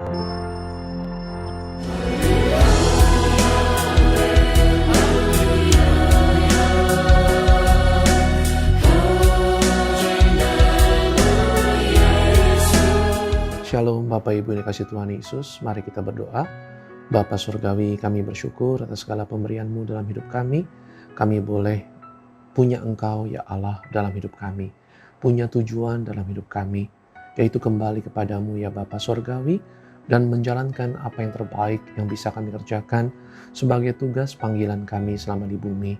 Shalom Bapak Ibu yang dikasihi Tuhan Yesus, mari kita berdoa. Bapa Surgawi, kami bersyukur atas segala pemberian-Mu dalam hidup kami. Kami boleh punya Engkau ya Allah dalam hidup kami, punya tujuan dalam hidup kami, yaitu kembali kepadamu ya Bapa Surgawi, dan menjalankan apa yang terbaik yang bisa kami kerjakan sebagai tugas panggilan kami selama di bumi.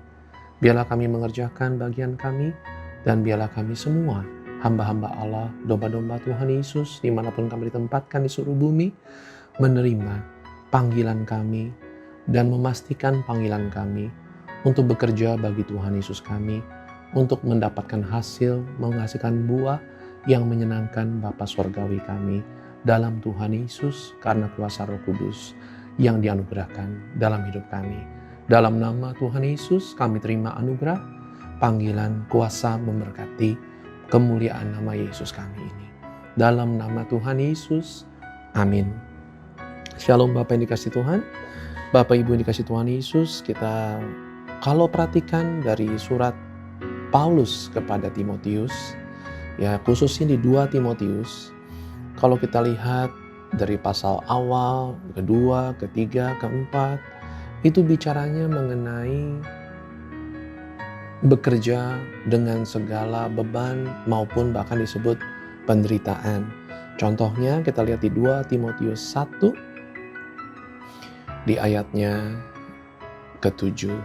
Biarlah kami mengerjakan bagian kami, dan biarlah kami semua hamba-hamba Allah, domba-domba Tuhan Yesus, dimanapun kami ditempatkan di seluruh bumi, menerima panggilan kami dan memastikan panggilan kami untuk bekerja bagi Tuhan Yesus kami, untuk mendapatkan hasil, menghasilkan buah yang menyenangkan Bapa Surgawi kami dalam Tuhan Yesus karena kuasa Roh Kudus yang dianugerahkan dalam hidup kami. Dalam nama Tuhan Yesus kami terima anugerah, panggilan, kuasa memberkati, kemuliaan nama Yesus kami ini. Dalam nama Tuhan Yesus, amin. Shalom Bapak yang dikasihi Tuhan, Bapak Ibu yang dikasihi Tuhan Yesus, kita kalau perhatikan dari surat Paulus kepada Timotius, ya khususnya di 2 Timotius, kalau kita lihat dari pasal awal, kedua, ketiga, keempat, itu bicaranya mengenai bekerja dengan segala beban maupun bahkan disebut penderitaan. Contohnya kita lihat di 2 Timotius 1 di ayatnya ke-7.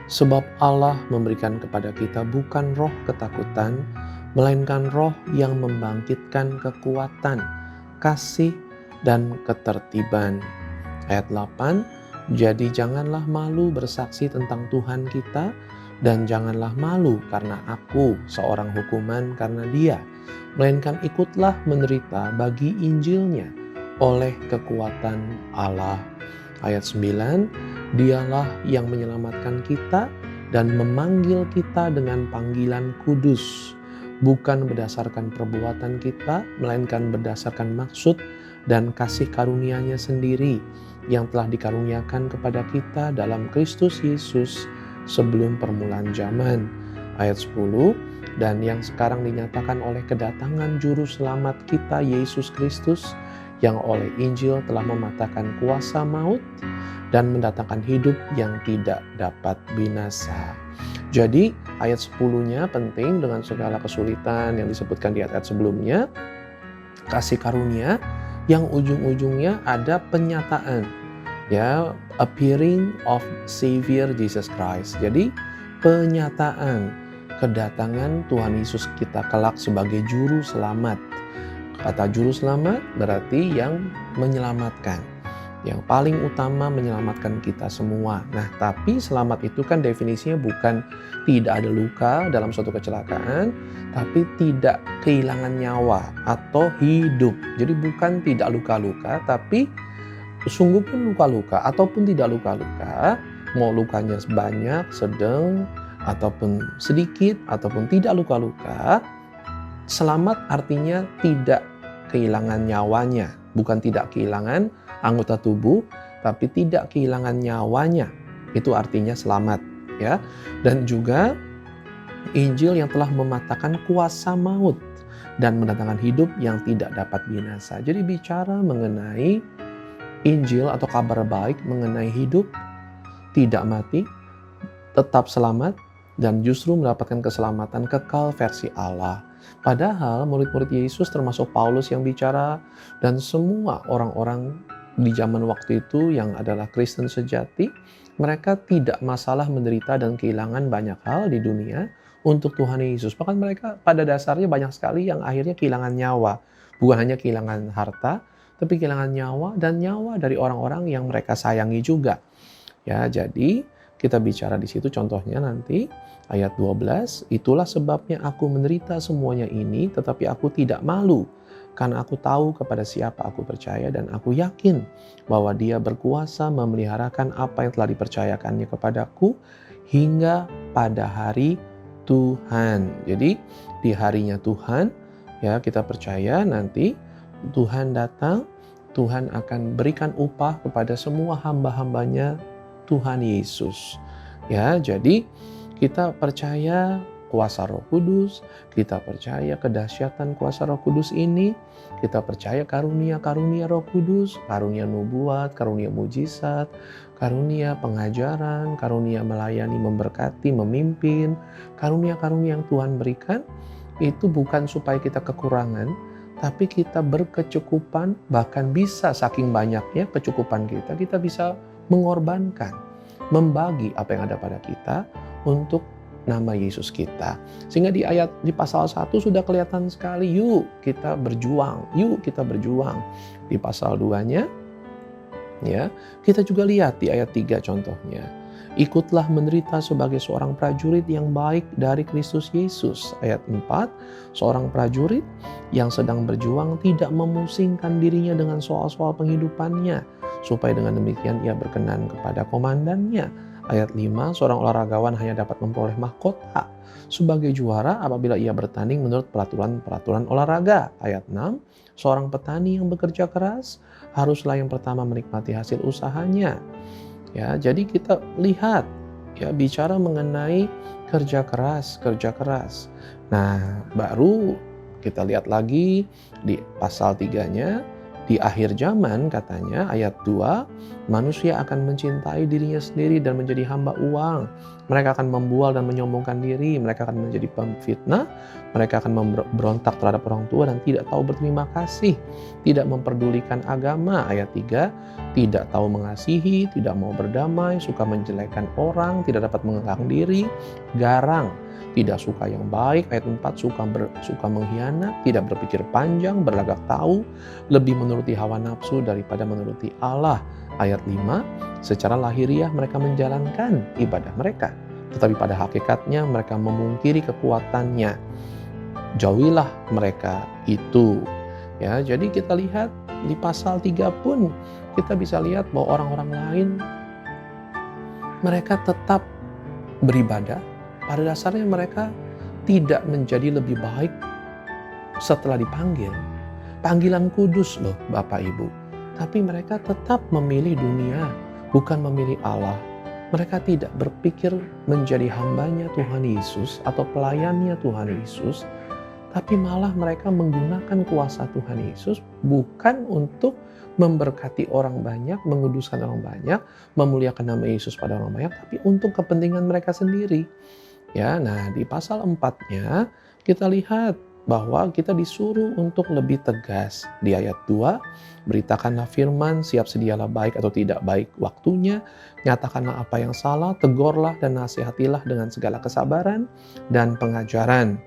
Sebab Allah memberikan kepada kita bukan roh ketakutan, melainkan roh yang membangkitkan kekuatan, kasih, dan ketertiban. Ayat 8, jadi janganlah malu bersaksi tentang Tuhan kita, dan janganlah malu karena aku seorang hukuman karena Dia, melainkan ikutlah menderita bagi Injilnya oleh kekuatan Allah. Ayat 9, Dialah yang menyelamatkan kita dan memanggil kita dengan panggilan kudus, bukan berdasarkan perbuatan kita, melainkan berdasarkan maksud dan kasih karunia-Nya sendiri yang telah dikaruniakan kepada kita dalam Kristus Yesus sebelum permulaan zaman. Ayat 10, dan yang sekarang dinyatakan oleh kedatangan juru selamat kita Yesus Kristus, yang oleh Injil telah mematahkan kuasa maut dan mendatangkan hidup yang tidak dapat binasa. Jadi ayat 10-nya penting dengan segala kesulitan yang disebutkan di ayat sebelumnya, kasih karunia yang ujung-ujungnya ada penyataan, ya, appearing of Savior Jesus Christ. Jadi penyataan kedatangan Tuhan Yesus kita kelak sebagai juru selamat. Kata juru selamat berarti yang menyelamatkan, yang paling utama menyelamatkan kita semua. Nah, tapi selamat itu kan definisinya bukan tidak ada luka dalam suatu kecelakaan, tapi tidak kehilangan nyawa atau hidup. Jadi bukan tidak luka-luka, tapi sungguh pun luka-luka ataupun tidak luka-luka, mau lukanya banyak, sedang, ataupun sedikit, ataupun tidak luka-luka, selamat artinya tidak kehilangan nyawanya, bukan tidak kehilangan anggota tubuh, tapi tidak kehilangan nyawanya. Itu artinya selamat, ya. Dan juga Injil yang telah mematahkan kuasa maut dan mendatangkan hidup yang tidak dapat binasa. Jadi bicara mengenai Injil atau kabar baik mengenai hidup, tidak mati, tetap selamat, dan justru mendapatkan keselamatan kekal versi Allah. Padahal murid-murid Yesus termasuk Paulus yang bicara dan semua orang-orang di zaman waktu itu yang adalah Kristen sejati, mereka tidak masalah menderita dan kehilangan banyak hal di dunia untuk Tuhan Yesus. Bahkan mereka pada dasarnya banyak sekali yang akhirnya kehilangan nyawa. Bukan hanya kehilangan harta, tapi kehilangan nyawa dan nyawa dari orang-orang yang mereka sayangi juga. Ya, jadi kita bicara di situ contohnya nanti ayat 12, itulah sebabnya aku menderita semuanya ini, tetapi aku tidak malu, karena aku tahu kepada siapa aku percaya dan aku yakin bahwa Dia berkuasa memeliharakan apa yang telah dipercayakannya kepadaku hingga pada hari Tuhan. Jadi di harinya Tuhan, ya kita percaya nanti Tuhan datang, Tuhan akan berikan upah kepada semua hamba-hambanya Tuhan Yesus. Ya, jadi kita percaya kuasa Roh Kudus, kita percaya kedahsyatan kuasa Roh Kudus ini, kita percaya karunia-karunia Roh Kudus, karunia nubuat, karunia mujizat, karunia pengajaran, karunia melayani, memberkati, memimpin, karunia-karunia yang Tuhan berikan itu bukan supaya kita kekurangan, tapi kita berkecukupan, bahkan bisa saking banyaknya kecukupan kita bisa mengorbankan, membagi apa yang ada pada kita untuk nama Yesus kita. Sehingga di pasal 1 sudah kelihatan sekali, yuk kita berjuang. Di pasal 2-nya, ya, kita juga lihat di ayat 3 contohnya. Ikutlah menderita sebagai seorang prajurit yang baik dari Kristus Yesus. Ayat 4, seorang prajurit yang sedang berjuang tidak memusingkan dirinya dengan soal-soal penghidupannya, supaya dengan demikian ia berkenan kepada komandannya. Ayat 5, seorang olahragawan hanya dapat memperoleh mahkota sebagai juara apabila ia bertanding menurut peraturan olahraga. Ayat 6, seorang petani yang bekerja keras haruslah yang pertama menikmati hasil usahanya. Ya, jadi kita lihat, ya, bicara mengenai kerja keras. Nah, baru kita lihat lagi di pasal 3-nya, di akhir zaman katanya ayat 2, manusia akan mencintai dirinya sendiri dan menjadi hamba uang. Mereka akan membual dan menyombongkan diri, mereka akan menjadi pemfitnah, mereka akan memberontak terhadap orang tua dan tidak tahu berterima kasih, tidak memperdulikan agama. Ayat 3, tidak tahu mengasihi, tidak mau berdamai, suka menjelekkan orang, tidak dapat mengenang diri, garang, tidak suka yang baik. Ayat 4, suka mengkhianat, tidak berpikir panjang, berlagak tahu, lebih menuruti hawa nafsu daripada menuruti Allah. Ayat 5, secara lahiriah mereka menjalankan ibadah mereka, tetapi pada hakikatnya mereka memungkiri kekuatannya. Jauhilah mereka itu. Ya, jadi kita lihat di pasal 3 pun kita bisa lihat bahwa orang-orang lain mereka tetap beribadah. Pada dasarnya mereka tidak menjadi lebih baik setelah dipanggil. Panggilan kudus loh Bapak Ibu. Tapi mereka tetap memilih dunia, bukan memilih Allah. Mereka tidak berpikir menjadi hambanya Tuhan Yesus atau pelayannya Tuhan Yesus. Tapi malah mereka menggunakan kuasa Tuhan Yesus bukan untuk memberkati orang banyak, menguduskan orang banyak, memuliakan nama Yesus pada orang banyak, tapi untuk kepentingan mereka sendiri. Ya, nah di pasal 4-nya kita lihat bahwa kita disuruh untuk lebih tegas. Di ayat 2, beritakanlah firman, siap sedialah baik atau tidak baik waktunya, nyatakanlah apa yang salah, tegurlah dan nasihatilah dengan segala kesabaran dan pengajaran.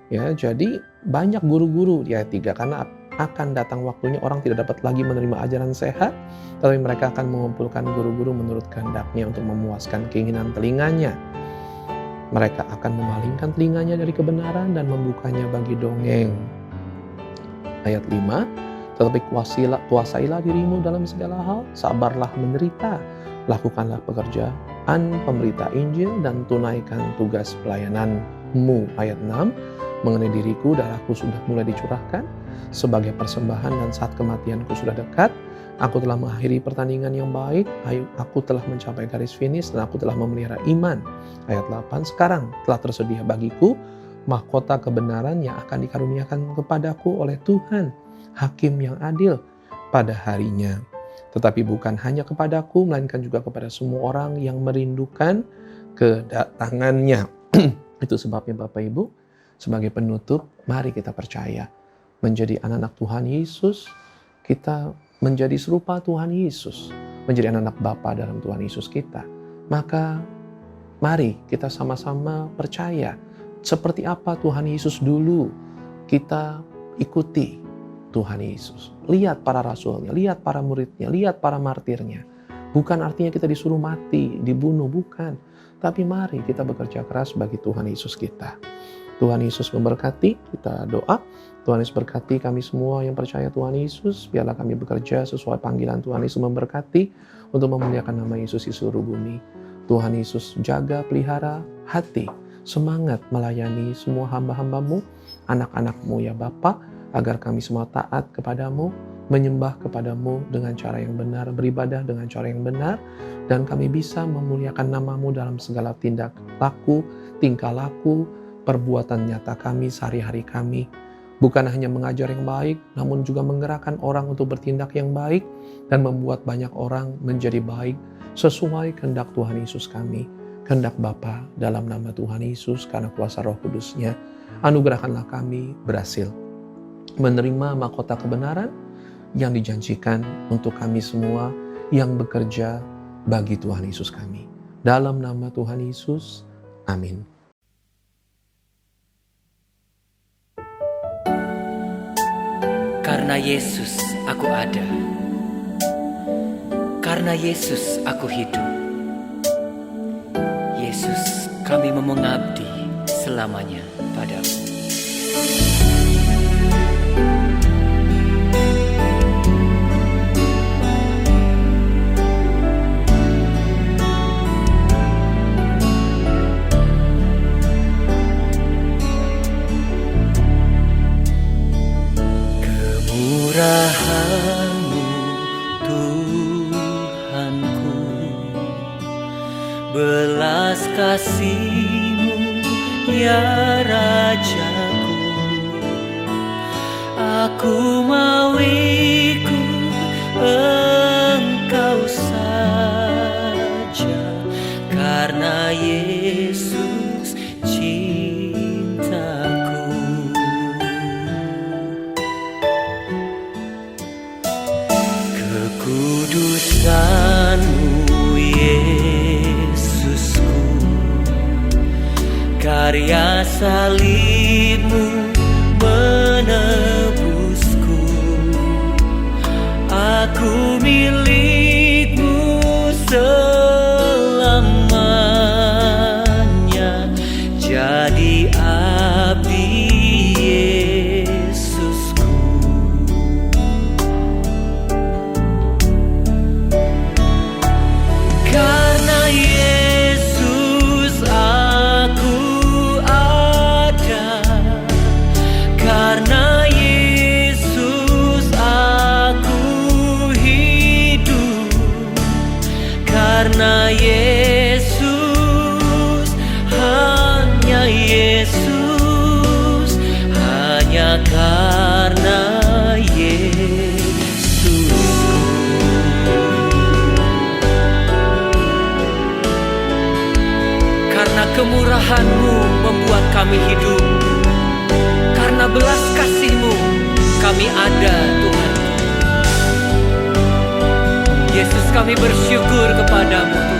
Ya, jadi banyak guru-guru di ayat 3, karena akan datang waktunya orang tidak dapat lagi menerima ajaran sehat, tetapi mereka akan mengumpulkan guru-guru menurut kehendaknya untuk memuaskan keinginan telinganya. Mereka akan memalingkan telinganya dari kebenaran dan membukanya bagi dongeng. Ayat 5, tetapi kuasailah dirimu dalam segala hal, sabarlah menderita, lakukanlah pekerjaan pemberita Injil dan tunaikan tugas pelayananmu. Ayat 6, mengenai diriku, darahku sudah mulai dicurahkan sebagai persembahan dan saat kematianku sudah dekat. Aku telah mengakhiri pertandingan yang baik, aku telah mencapai garis finish dan aku telah memelihara iman. Ayat 8, sekarang telah tersedia bagiku mahkota kebenaran yang akan dikaruniakan kepadaku oleh Tuhan, Hakim yang adil pada harinya. Tetapi bukan hanya kepadaku, melainkan juga kepada semua orang yang merindukan kedatangannya. Itu sebabnya Bapak Ibu, sebagai penutup, mari kita percaya menjadi anak-anak Tuhan Yesus, kita menjadi serupa Tuhan Yesus, menjadi anak-anak Bapa dalam Tuhan Yesus kita. Maka mari kita sama-sama percaya seperti apa Tuhan Yesus dulu. Kita ikuti Tuhan Yesus. Lihat para rasulnya, lihat para muridnya, lihat para martirnya. Bukan artinya kita disuruh mati, dibunuh, bukan. Tapi mari kita bekerja keras bagi Tuhan Yesus kita. Tuhan Yesus memberkati, kita doa. Tuhan Yesus berkati kami semua yang percaya Tuhan Yesus. Biarlah kami bekerja sesuai panggilan Tuhan Yesus memberkati untuk memuliakan nama Yesus di seluruh bumi. Tuhan Yesus jaga, pelihara hati, semangat melayani semua hamba-hambamu, anak-anakmu ya Bapa, agar kami semua taat kepadamu, menyembah kepadamu dengan cara yang benar, beribadah dengan cara yang benar, dan kami bisa memuliakan nama-Mu dalam segala tindak laku, tingkah laku, perbuatan nyata kami, sehari-hari kami. Bukan hanya mengajar yang baik, namun juga menggerakkan orang untuk bertindak yang baik dan membuat banyak orang menjadi baik sesuai kehendak Tuhan Yesus kami. Kehendak Bapa dalam nama Tuhan Yesus karena kuasa Roh Kudus-Nya, anugerahkanlah kami berhasil menerima mahkota kebenaran yang dijanjikan untuk kami semua yang bekerja bagi Tuhan Yesus kami. Dalam nama Tuhan Yesus, amin. Karena Yesus aku ada, karena Yesus aku hidup. Yesus, kami mau mengabdi selamanya padamu. Kemurahan-Mu Tuhanku, belas kasih-Mu ya Rajaku, aku mau ikut Engkau saja, karena Yesus cintaku. Kekudusan-Mu Yesusku, karya salib-Mu menebusku, aku milik-Mu selamanya, jadi abdi Yesusku. Karena Yesus aku ada, karena Yesus aku hidup, karena Yesus, hanya Yesus, hanya karena Yesus. Karena kemurahan-Mu membuat kami hidup, karena belas kasih-Mu kami ada, Tuhan. Yesus, kami bersyukur kepadamu, Tuhan.